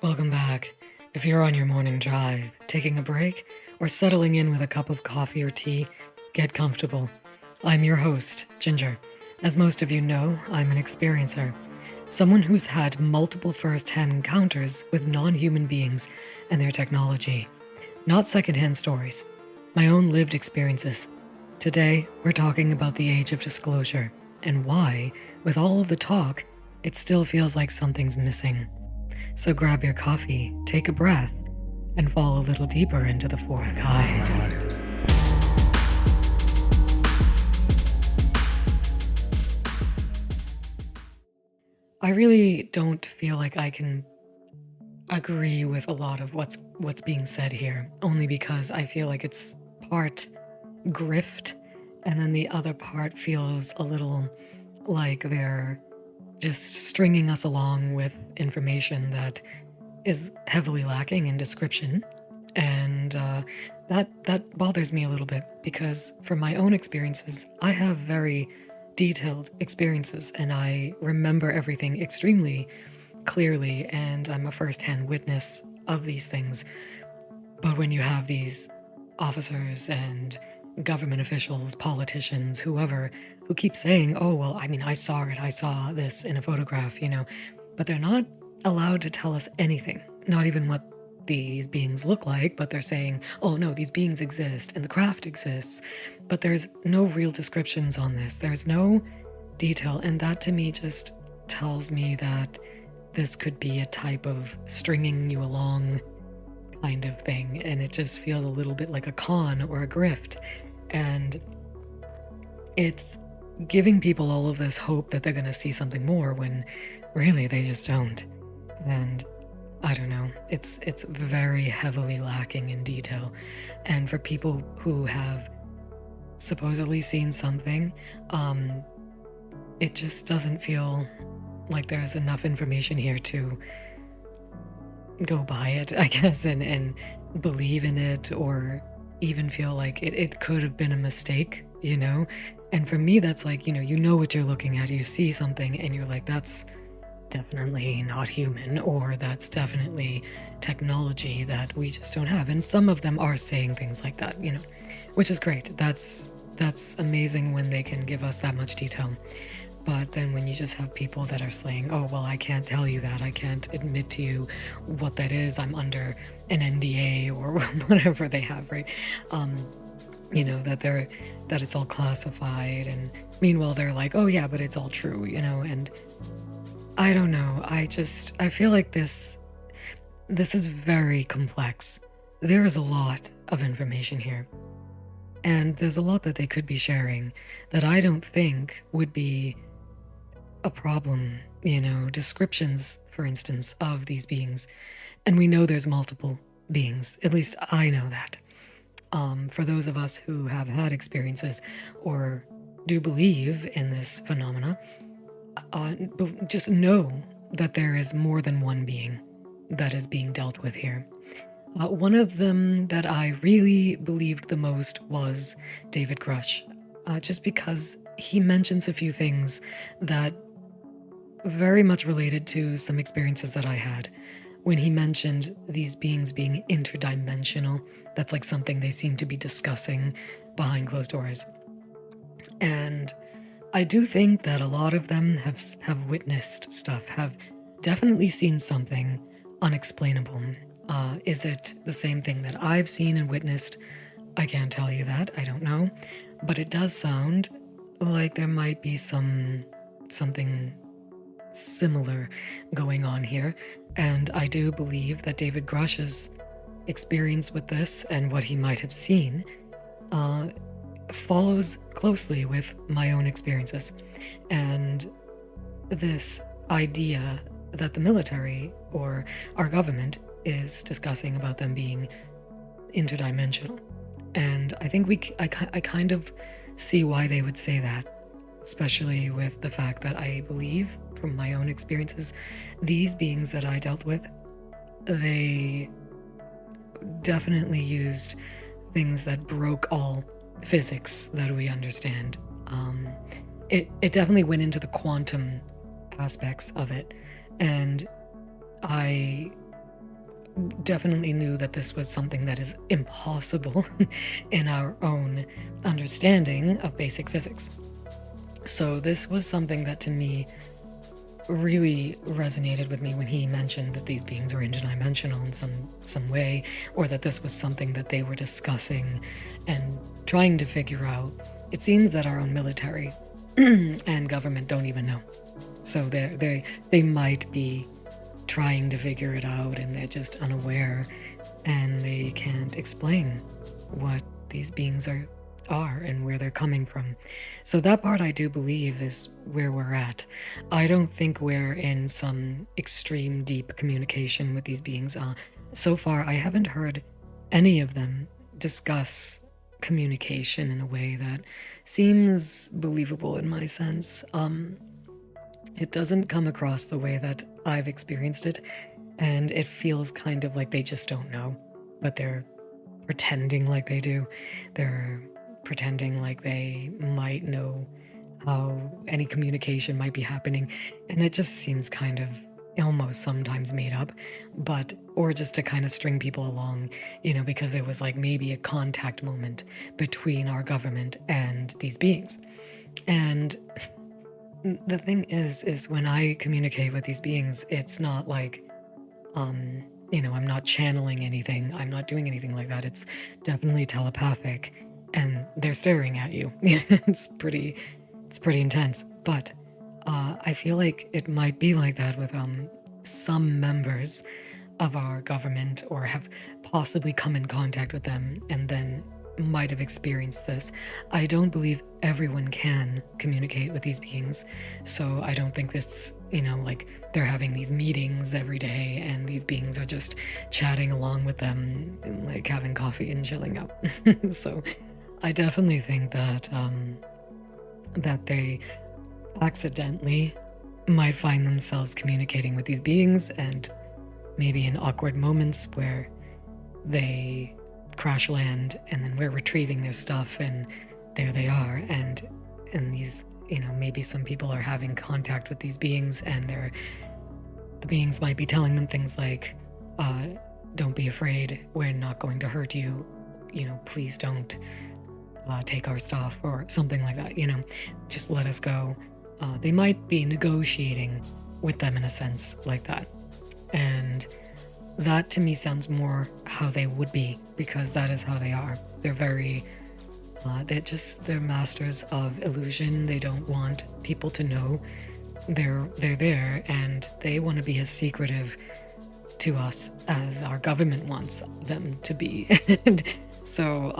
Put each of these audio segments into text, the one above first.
Welcome back. If you're on your morning drive, taking a break, or settling in with a cup of coffee or tea, get comfortable. I'm your host, Ginger. As most of you know, I'm an experiencer, someone who's had multiple first-hand encounters with non-human beings and their technology. Not second-hand stories, my own lived experiences. Today, we're talking about the age of disclosure and why, with all of the talk, it still feels like something's missing. So grab your coffee, take a breath, and fall a little deeper into the fourth kind. I really don't feel like I can agree with a lot of what's being said here, only because I feel like it's part grift, and then the other part feels a little like they're just stringing us along with information that is heavily lacking in description. And that bothers me a little bit, because from my own experiences, I have very detailed experiences and I remember everything extremely clearly, and I'm a first-hand witness of these things. But when you have these officers and government officials, politicians, whoever, who keep saying, oh, well, I saw it, I saw this in a photograph, but they're not allowed to tell us anything, not even what these beings look like, but they're saying, oh no, these beings exist and the craft exists, but there's no real descriptions on this. There's no detail, and that to me just tells me that this could be a type of stringing you along kind of thing, and it just feels a little bit like a con or a grift. And it's giving people all of this hope that they're going to see something more when really they just don't. And I don't know, it's very heavily lacking in detail. And for people who have supposedly seen something, it just doesn't feel like there's enough information here to go by it, I guess, and believe in it, or even feel like it could have been a mistake, And for me, that's like, you know what you're looking at. You see something and you're like, that's definitely not human, or that's definitely technology that we just don't have. And some of them are saying things like that, which is great. That's amazing when they can give us that much detail. But then when you just have people that are saying, oh, well, I can't tell you that, I can't admit to you what that is, I'm under an NDA or whatever they have, right? That it's all classified, and meanwhile they're like, oh yeah, but it's all true, and I don't know. I feel like this is very complex. There is a lot of information here, and there's a lot that they could be sharing that I don't think would be a problem, descriptions, for instance, of these beings. And we know there's multiple beings, at least I know that. For those of us who have had experiences or do believe in this phenomena, just know that there is more than one being that is being dealt with here. One of them that I really believed the most was David Grush, just because he mentions a few things that very much related to some experiences that I had. When he mentioned these beings being interdimensional, that's like something they seem to be discussing behind closed doors. And I do think that a lot of them have witnessed stuff, have definitely seen something unexplainable. Is it the same thing that I've seen and witnessed? I can't tell you that. I don't know. But it does sound like there might be something similar going on here. And I do believe that David Grush's experience with this and what he might have seen follows closely with my own experiences. And this idea that the military or our government is discussing about them being interdimensional. And I think I kind of see why they would say that, especially with the fact that I believe from my own experiences, these beings that I dealt with, they definitely used things that broke all physics that we understand. It definitely went into the quantum aspects of it, and I definitely knew that this was something that is impossible in our own understanding of basic physics. So this was something that to me really resonated with me when he mentioned that these beings are interdimensional in some way, or that this was something that they were discussing and trying to figure out. It seems that our own military and government don't even know. So they might be trying to figure it out and they're just unaware and they can't explain what these beings are and where they're coming from. So that part I do believe is where we're at. I don't think we're in some extreme deep communication with these beings. So far, I haven't heard any of them discuss communication in a way that seems believable in my sense. It doesn't come across the way that I've experienced it, and it feels kind of like they just don't know, but they're pretending like they do. They're pretending like they might know how any communication might be happening, and it just seems kind of almost sometimes made up, but or just to kind of string people along, because there was like maybe a contact moment between our government and these beings. And the thing is when I communicate with these beings, it's not like I'm not channeling anything. I'm not doing anything like that. It's definitely telepathic and they're staring at you. It's pretty intense. But I feel like it might be like that with some members of our government, or have possibly come in contact with them and then might have experienced this. I don't believe everyone can communicate with these beings. So I don't think this, like they're having these meetings every day and these beings are just chatting along with them and like having coffee and chilling out. So I definitely think that that they accidentally might find themselves communicating with these beings, and maybe in awkward moments where they crash land and then we're retrieving their stuff and there they are, and these maybe some people are having contact with these beings and the beings might be telling them things like don't be afraid, we're not going to hurt you, please don't take our stuff, or something like that, just let us go. They might be negotiating with them in a sense like that. And that to me sounds more how they would be, because that is how they are. They're very, they're masters of illusion. They don't want people to know they're there, and they want to be as secretive to us as our government wants them to be. And so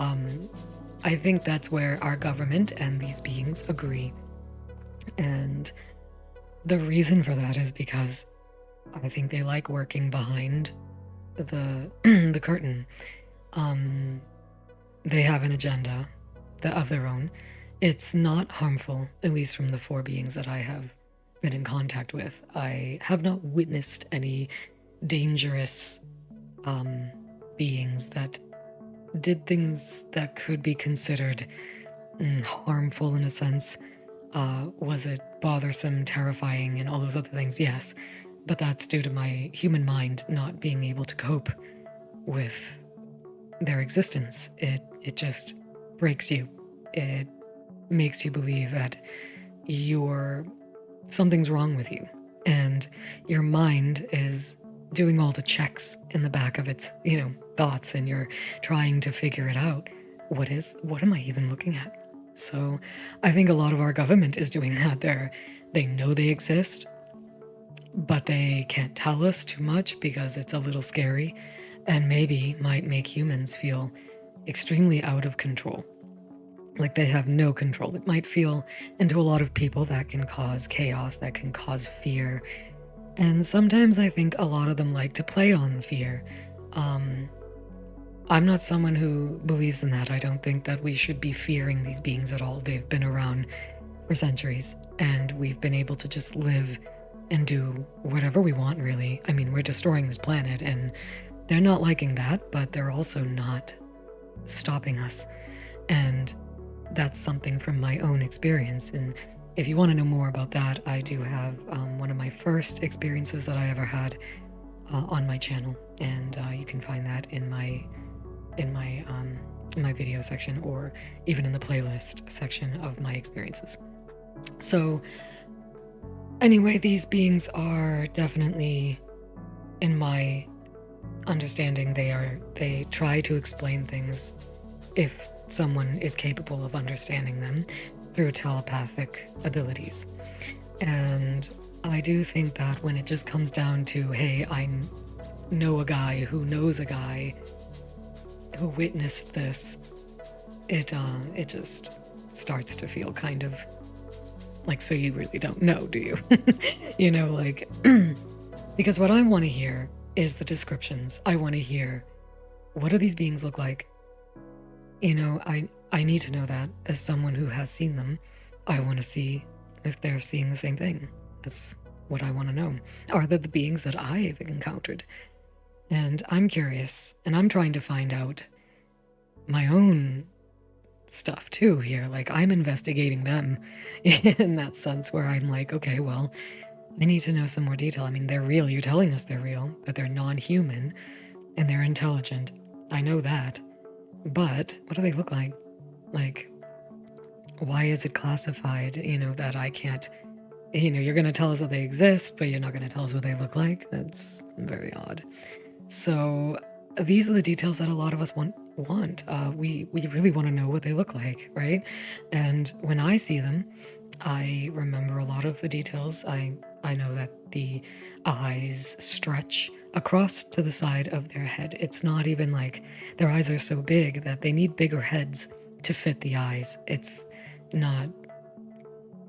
I think that's where our government and these beings agree. And the reason for that is because I think they like working behind the the curtain. They have an agenda of their own. It's not harmful, at least from the 4 beings that I have been in contact with. I have not witnessed any dangerous beings that did things that could be considered harmful in a sense. Was it bothersome, terrifying, and all those other things? Yes. But that's due to my human mind not being able to cope with their existence. It just breaks you. It makes you believe that something's wrong with you. And your mind is doing all the checks in the back of its, thoughts, and you're trying to figure it out. What am I even looking at? So I think a lot of our government is doing that. They know they exist, but they can't tell us too much because it's a little scary and maybe might make humans feel extremely out of control. Like they have no control. It might feel, and to a lot of people, that can cause chaos, that can cause fear. And sometimes I think a lot of them like to play on fear. I'm not someone who believes in that. I don't think that we should be fearing these beings at all. They've been around for centuries, and we've been able to just live and do whatever we want, really. I mean, we're destroying this planet, and they're not liking that, but they're also not stopping us. And that's something from my own experience. And if you want to know more about that, I do have one of my first experiences that I ever had. on my channel, and you can find that in my video section, or even in the playlist section of my experiences. So anyway, these beings are definitely, in my understanding, they try to explain things, if someone is capable of understanding them, through telepathic abilities. And I do think that when it just comes down to, hey, I know a guy who knows a guy who witnessed this, it just starts to feel kind of like, so you really don't know, do you? You know, like, because what I want to hear is the descriptions. I want to hear, what do these beings look like? You know, I need to know that as someone who has seen them. I want to see if they're seeing the same thing. That's what I want to know. Are they the beings that I've encountered? And I'm curious, and I'm trying to find out my own stuff too here. Like, I'm investigating them in that sense, where I'm like, okay, well, I need to know some more detail. I mean, they're real. You're telling us they're real, but they're non-human and they're intelligent. I know that. But what do they look like? Like, why is it classified, that I can't, you're going to tell us that they exist, but you're not going to tell us what they look like? That's very odd. So these are the details that a lot of us want. We really want to know what they look like, right? And when I see them, I remember a lot of the details. I know that the eyes stretch across to the side of their head. It's not even like their eyes are so big that they need bigger heads to fit the eyes. It's not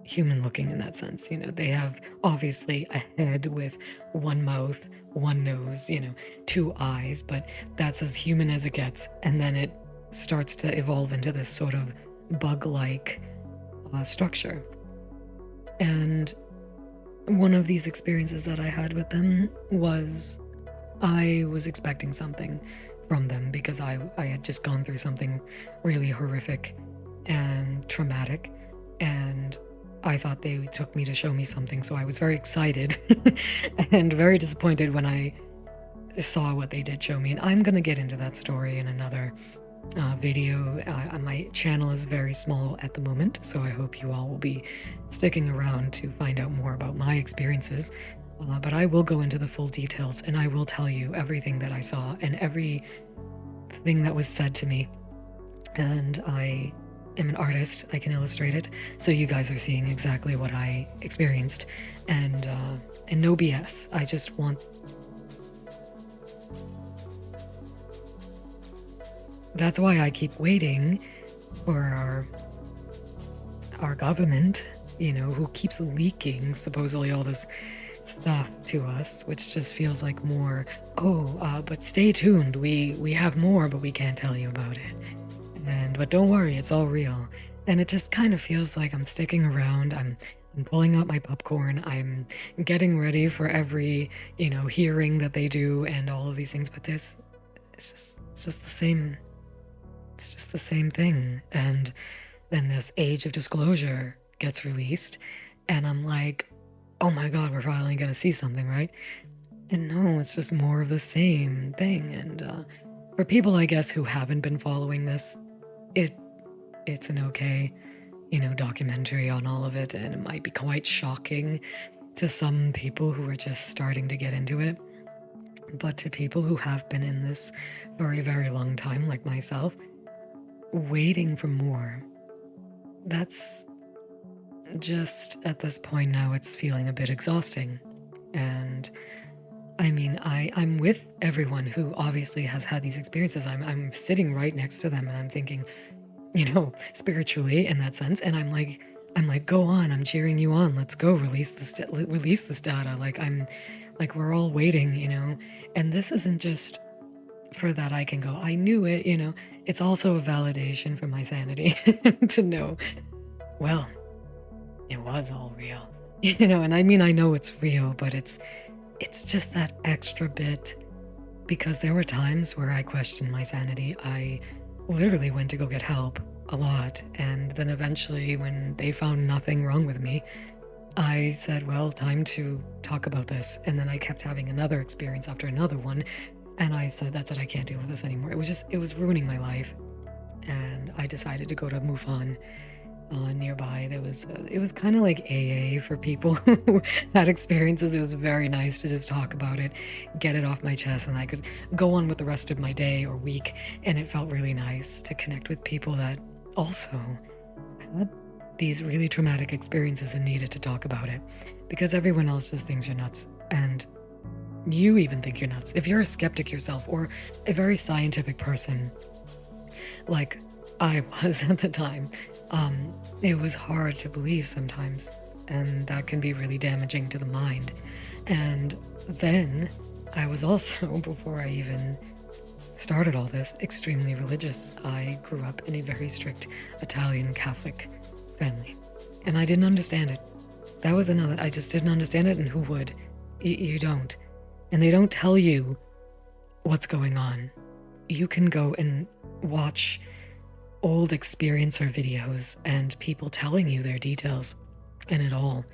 human looking in that sense. They have obviously a head with one mouth, one nose, 2 eyes, but that's as human as it gets. And then it starts to evolve into this sort of bug-like structure. And one of these experiences that I had with them was, I was expecting something from them, because I had just gone through something really horrific and traumatic, and I thought they took me to show me something. So I was very excited and very disappointed when I saw what they did show me. And I'm going to get into that story in another video. My channel is very small at the moment, so I hope you all will be sticking around to find out more about my experiences. But I will go into the full details, and I will tell you everything that I saw and everything that was said to me. And I am an artist. I can illustrate it, so you guys are seeing exactly what I experienced, and no BS. I just want. That's why I keep waiting for our government, who keeps leaking supposedly all this stuff to us, which just feels like more, but stay tuned. We have more, but we can't tell you about it. But don't worry, it's all real. And it just kind of feels like I'm sticking around. I'm pulling out my popcorn. I'm getting ready for every, hearing that they do and all of these things. But it's just the same. It's just the same thing. And then this Age of Disclosure gets released, and I'm like, oh my God, we're finally gonna see something, right? And no, it's just more of the same thing. And for people, I guess, who haven't been following this, it's an okay, documentary on all of it, and it might be quite shocking to some people who are just starting to get into it. But to people who have been in this very, very long time, like myself, waiting for more, that's just, at this point now, it's feeling a bit exhausting. And I mean, I'm with everyone who obviously has had these experiences. I'm sitting right next to them, and I'm thinking, spiritually in that sense, and I'm like, go on, I'm cheering you on. Let's go, release this data. Like we're all waiting, and this isn't just for that I can go, I knew it, it's also a validation for my sanity to know, well, it was all real, and I mean, I know it's real, but it's just that extra bit, because there were times where I questioned my sanity. I literally went to go get help a lot, and then eventually, when they found nothing wrong with me, I said, well, time to talk about this. And then I kept having another experience after another one. And I said, that's it, I can't deal with this anymore. It was ruining my life. And I decided to go to MUFON nearby. It was kind of like AA for people who had experiences. It was very nice to just talk about it, get it off my chest, and I could go on with the rest of my day or week. And it felt really nice to connect with people that also had these really traumatic experiences and needed to talk about it, because everyone else just thinks you're nuts, and you even think you're nuts. If you're a skeptic yourself or a very scientific person like I was at the time, it was hard to believe sometimes, and that can be really damaging to the mind. And then I was also, before I even started all this, extremely religious. I grew up in a very strict Italian Catholic family, and I didn't understand it. That was another, I just didn't understand it, and who would? You don't. And they don't tell you what's going on. You can go and watch old experiencer videos and people telling you their details, and it all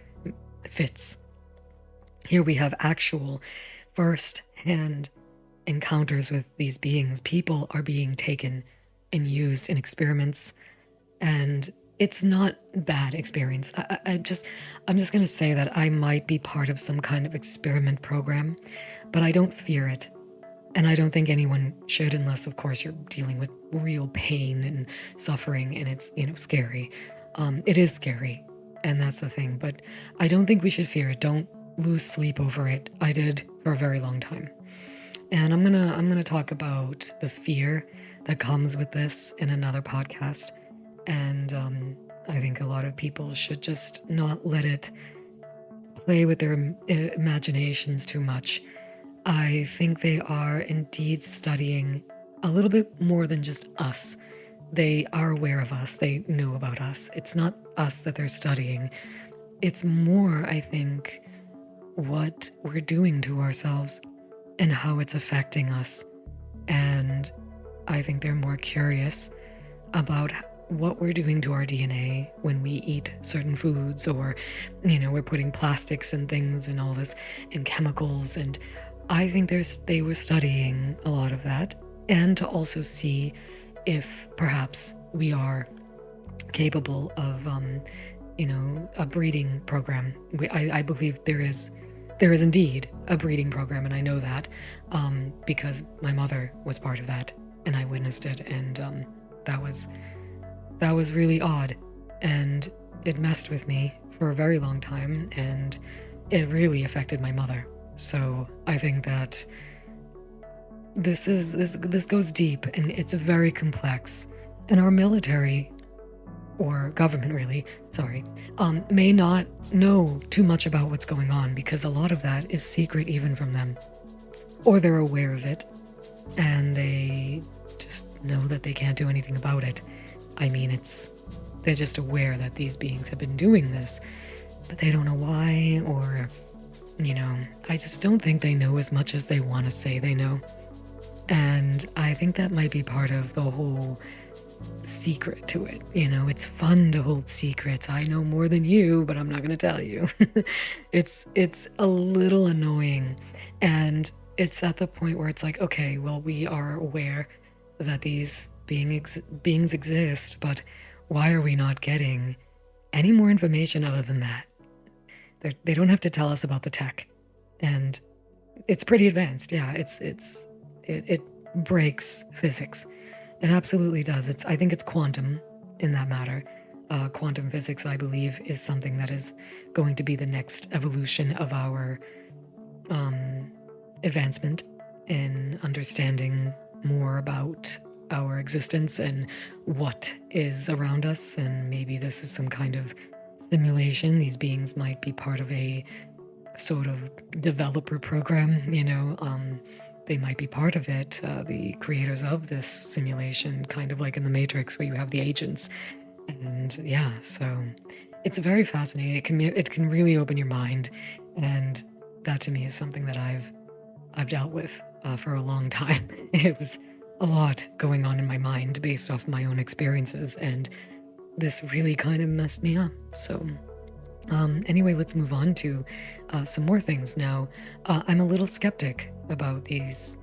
fits. Here we have actual first-hand encounters with these beings. People are being taken and used in experiments, and it's not bad experience. I'm just gonna say that I might be part of some kind of experiment program, but I don't fear it. And I don't think anyone should, unless, of course, you're dealing with real pain and suffering, and it's, scary. It is scary, and that's the thing. But I don't think we should fear it. Don't lose sleep over it. I did for a very long time. And I'm gonna talk about the fear that comes with this in another podcast. And I think a lot of people should just not let it play with their imaginations too much. I think they are indeed studying a little bit more than just us. They are aware of us. They know about us. It's not us that they're studying. It's more, I think, what we're doing to ourselves and how it's affecting us. And I think they're more curious about what we're doing to our DNA when we eat certain foods, or, we're putting plastics and things and all this and chemicals. And I think they were studying a lot of that, and to also see if perhaps we are capable of, a breeding program. I believe there is indeed a breeding program, and I know that because my mother was part of that, and I witnessed it, and that was really odd, and it messed with me for a very long time, and it really affected my mother. So I think that this goes deep, and it's very complex. And our military, or government really, may not know too much about what's going on, because a lot of that is secret even from them. Or they're aware of it, and they just know that they can't do anything about it. I mean, they're just aware that these beings have been doing this, but they don't know why, or I just don't think they know as much as they want to say they know. And I think that might be part of the whole secret to it. It's fun to hold secrets. I know more than you, but I'm not going to tell you. It's a little annoying. And it's at the point where it's like, okay, well, we are aware that these beings exist, but why are we not getting any more information other than that? They don't have to tell us about the tech, and it's pretty advanced. Yeah, it breaks physics. It absolutely does. I think it's quantum in that matter. Quantum physics, I believe, is something that is going to be the next evolution of our advancement in understanding more about our existence and what is around us. And maybe this is some kind of simulation. These beings might be part of a sort of developer program, they might be part of it, the creators of this simulation, kind of like in the Matrix where you have the agents. And yeah, so it's very fascinating. It can really open your mind, and that to me is something that I've dealt with for a long time. It was a lot going on in my mind based off my own experiences, and this really kind of messed me up. So Anyway, let's move on to some more things now. I'm a little skeptic about these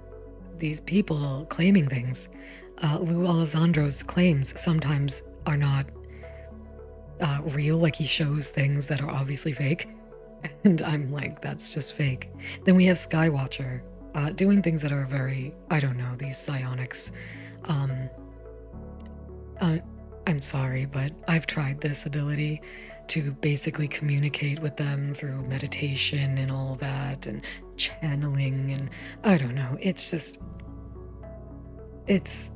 people claiming things. Lou Alessandro's claims sometimes are not real, like he shows things that are obviously fake. And I'm like, that's just fake. Then we have Skywatcher doing things that are very, I don't know, these psionics. Um, uh, I'm sorry, but I've tried this ability to basically communicate with them through meditation and all that and channeling. And I don't know. It's just, it's,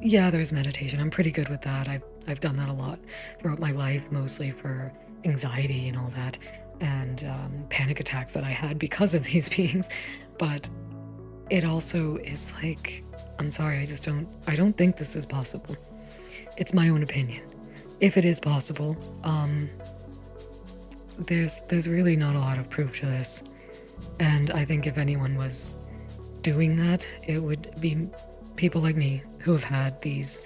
yeah, there's meditation. I'm pretty good with that. I've done that a lot throughout my life, mostly for anxiety and all that, and panic attacks that I had because of these beings. But it also is like, I'm sorry, I don't think this is possible. It's my own opinion. If it is possible, there's really not a lot of proof to this. And I think if anyone was doing that, it would be people like me who have had these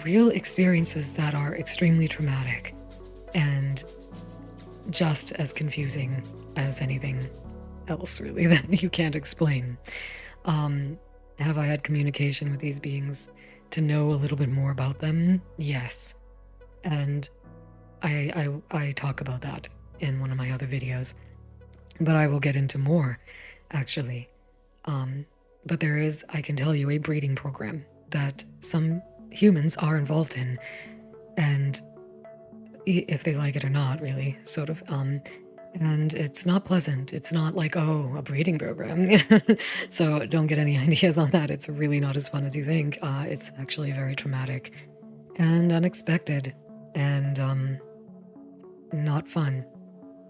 real experiences that are extremely traumatic and just as confusing as anything else, really, that you can't explain. Have I had communication with these beings to know a little bit more about them? Yes. And I talk about that in one of my other videos, but I will get into more, actually. But there is, I can tell you, a breeding program that some humans are involved in, and if they like it or not, really, sort of. And it's not pleasant. It's not like, oh, a breeding program. So don't get any ideas on that. It's really not as fun as you think. It's actually very traumatic and unexpected and not fun.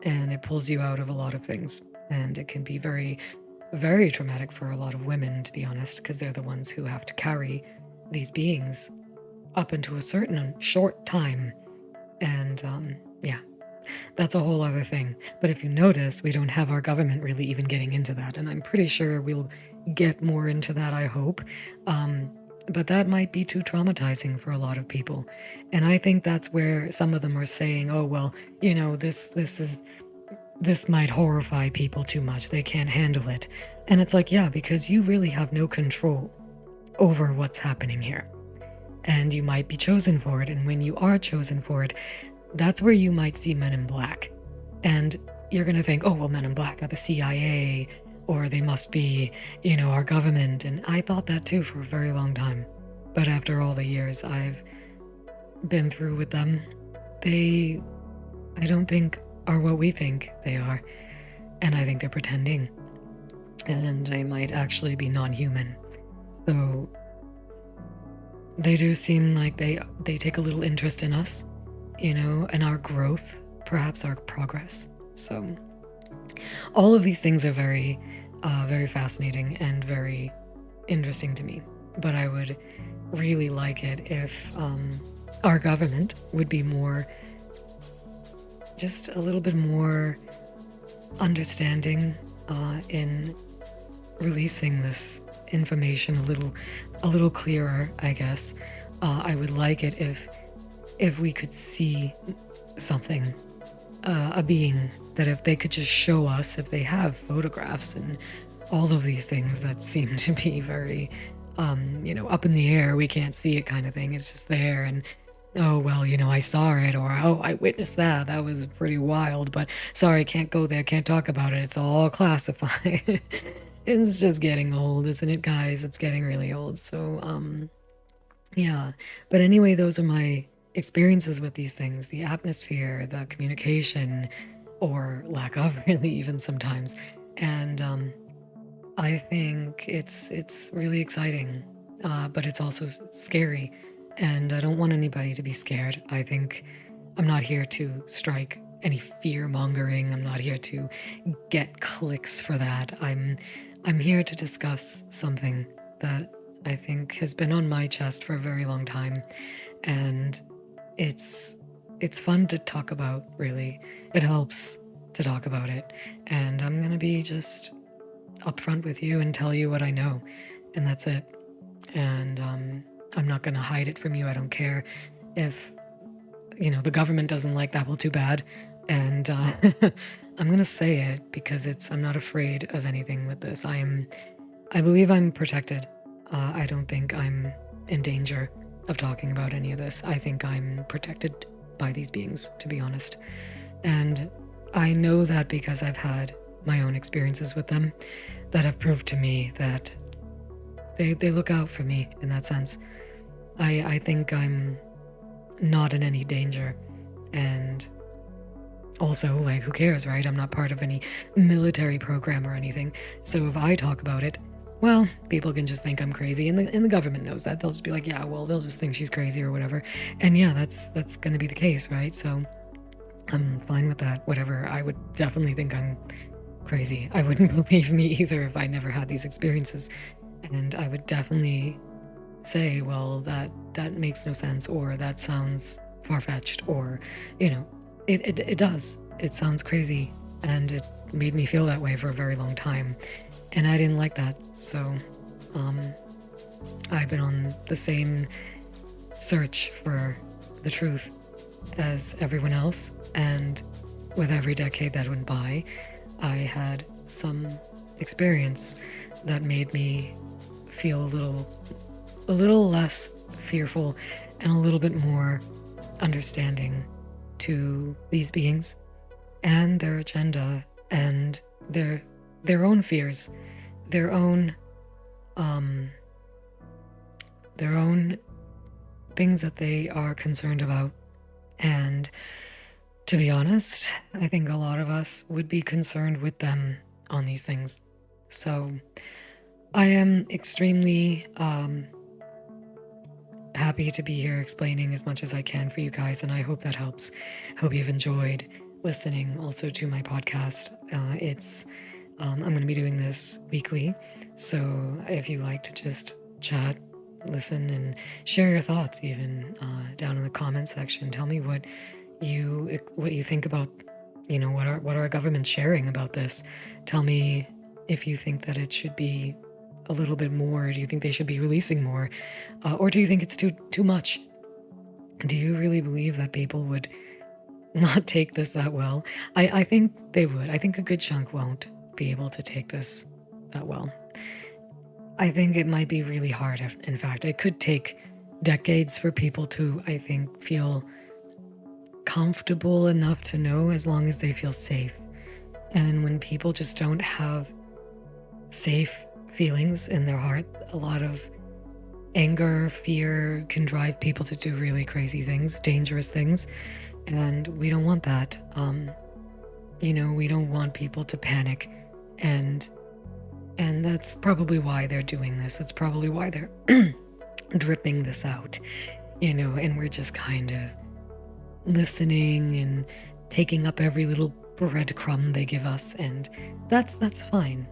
And it pulls you out of a lot of things. And it can be very, very traumatic for a lot of women, to be honest, because they're the ones who have to carry these beings up into a certain short time. And yeah, that's a whole other thing. But if you notice, we don't have our government really even getting into that. And I'm pretty sure we'll get more into that, I hope. But that might be too traumatizing for a lot of people. And I think that's where some of them are saying, oh, well, you know, this might horrify people too much. They can't handle it. And it's like, yeah, because you really have no control over what's happening here. And you might be chosen for it. And when you are chosen for it, that's where you might see Men in Black. And you're going to think, oh, well, Men in Black are the CIA, or they must be, you know, our government. And I thought that too for a very long time. But after all the years I've been through with them, I don't think are what we think they are. And I think they're pretending. And they might actually be non-human. So they do seem like they take a little interest in us, you know, and our growth, perhaps our progress. So all of these things are very, very fascinating and very interesting to me. But I would really like it if our government would be more, just a little bit more understanding in releasing this information a little clearer, I guess. I would like it if we could see something, a being, that if they could just show us, if they have photographs and all of these things that seem to be very, you know, up in the air, we can't see it kind of thing. It's just there, and oh, well, you know, I saw it, or oh, I witnessed that. That was pretty wild, but sorry, can't go there, can't talk about it. It's all classified. It's just getting old, isn't it, guys? It's getting really old. So, yeah. But anyway, those are my experiences with these things, the atmosphere, the communication, or lack of, really, even sometimes. And I think it's really exciting, but it's also scary. And I don't want anybody to be scared. I think I'm not here to strike any fear mongering. I'm not here to get clicks for that. I'm here to discuss something that I think has been on my chest for a very long time, and it's fun to talk about, really. It helps to talk about it, and I'm going to be just upfront with you and tell you what I know, and that's it. And I'm not going to hide it from you. I don't care if, you know, the government doesn't like that. Well, too bad. And I'm gonna say it because I'm not afraid of anything with this. I believe I'm protected. I don't think I'm in danger of talking about any of this. I think I'm protected by these beings, to be honest. And I know that because I've had my own experiences with them that have proved to me that they look out for me in that sense. I think I'm not in any danger. And also, like, who cares, right? I'm not part of any military program or anything. So if I talk about it, well, people can just think I'm crazy, and the government knows that. They'll just be like, yeah, well, they'll just think she's crazy or whatever. And yeah, that's going to be the case, right? So I'm fine with that. Whatever. I would definitely think I'm crazy. I wouldn't believe me either if I never had these experiences. And I would definitely say, well, that makes no sense, or that sounds far-fetched, or, it does. It sounds crazy, and it made me feel that way for a very long time, and I didn't like that. So I've been on the same search for the truth as everyone else, and with every decade that went by, I had some experience that made me feel a little less fearful and a little bit more understanding to these beings and their agenda and their own fears, their own things that they are concerned about. And to be honest, I think a lot of us would be concerned with them on these things. So I am extremely happy to be here explaining as much as I can for you guys, and I hope that helps. Hope you've enjoyed listening also to my podcast. I'm going to be doing this weekly, so if you like to just chat, listen, and share your thoughts, even down in the comment section, tell me what you think about, what our government's sharing about this. Tell me if you think that it should be a little bit more. Do you think they should be releasing more, or do you think it's too much? Do you really believe that people would not take this that well? I think they would. I think a good chunk won't be able to take this that well. I think it might be really hard. In fact, it could take decades for people to, I think, feel comfortable enough to know, as long as they feel safe. And when people just don't have safe feelings in their heart, a lot of anger, fear can drive people to do really crazy things, dangerous things, and we don't want that. We don't want people to panic, and that's probably why they're doing this. That's probably why they're dripping this out, and we're just kind of listening and taking up every little breadcrumb they give us, and that's fine.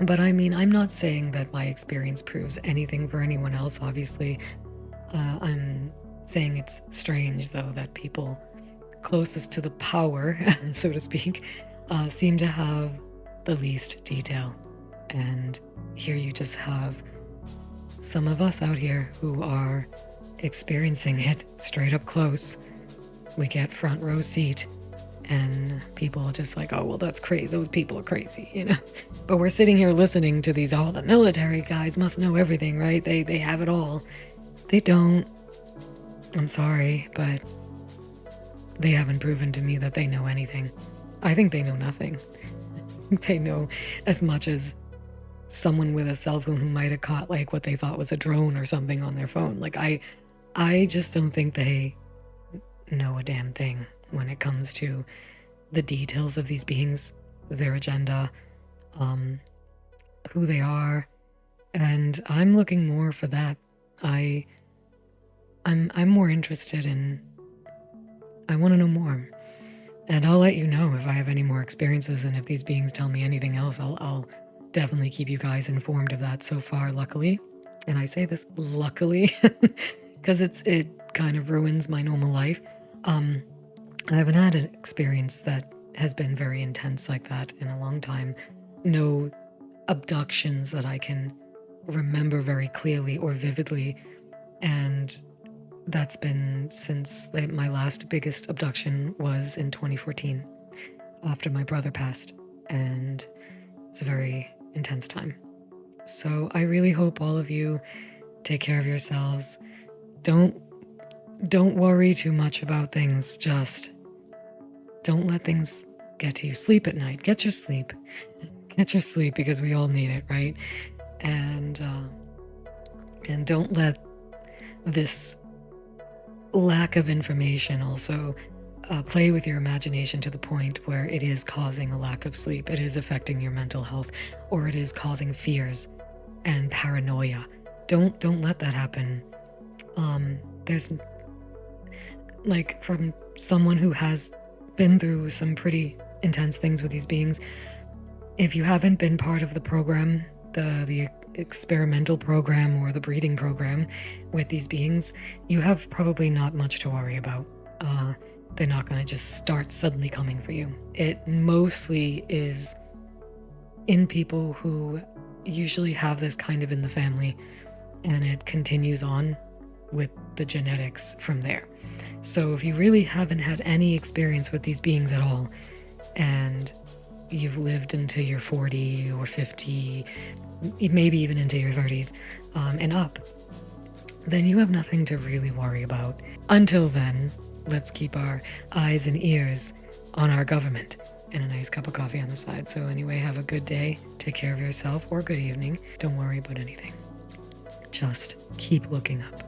But I mean, I'm not saying that my experience proves anything for anyone else, obviously. I'm saying it's strange, though, that people closest to the power, so to speak, seem to have the least detail. And here you just have some of us out here who are experiencing it straight up close. We get front row seat, and people are just like, oh, well, that's crazy. Those people are crazy, But we're sitting here listening to these, the military guys must know everything, right? They have it all. They don't. I'm sorry, but they haven't proven to me that they know anything. I think they know nothing. They know as much as someone with a cell phone who might have caught like what they thought was a drone or something on their phone. Like I just don't think they know a damn thing when it comes to the details of these beings, their agenda, who they are, and I'm looking more for that. I'm more interested in. I want to know more, and I'll let you know if I have any more experiences, and if these beings tell me anything else, I'll definitely keep you guys informed of that. So far, luckily, and I say this luckily because it kind of ruins my normal life. I haven't had an experience that has been very intense like that in a long time. No abductions that I can remember very clearly or vividly. And That's been since my last biggest abduction was in 2014 after my brother passed, and it's a very intense time. So I really hope all of you take care of yourselves. Don't don't worry too much about things. Just don't let things get to you. Sleep at night. Get your sleep. Get your sleep because we all need it, right? And don't let this lack of information also play with your imagination to the point where it is causing a lack of sleep. It is affecting your mental health, or it is causing fears and paranoia. Don't let that happen. There's, like, from someone who has been through some pretty intense things with these beings, if you haven't been part of the program, the experimental program or the breeding program with these beings, you have probably not much to worry about. They're not going to just start suddenly coming for you. It mostly is in people who usually have this kind of in the family, and it continues on with the genetics from there. So if you really haven't had any experience with these beings at all, and you've lived into your 40 or 50, maybe even into your 30s and up, then you have nothing to really worry about. Until then, let's keep our eyes and ears on our government and a nice cup of coffee on the side. So anyway, have a good day. Take care of yourself, or good evening. Don't worry about anything. Just keep looking up.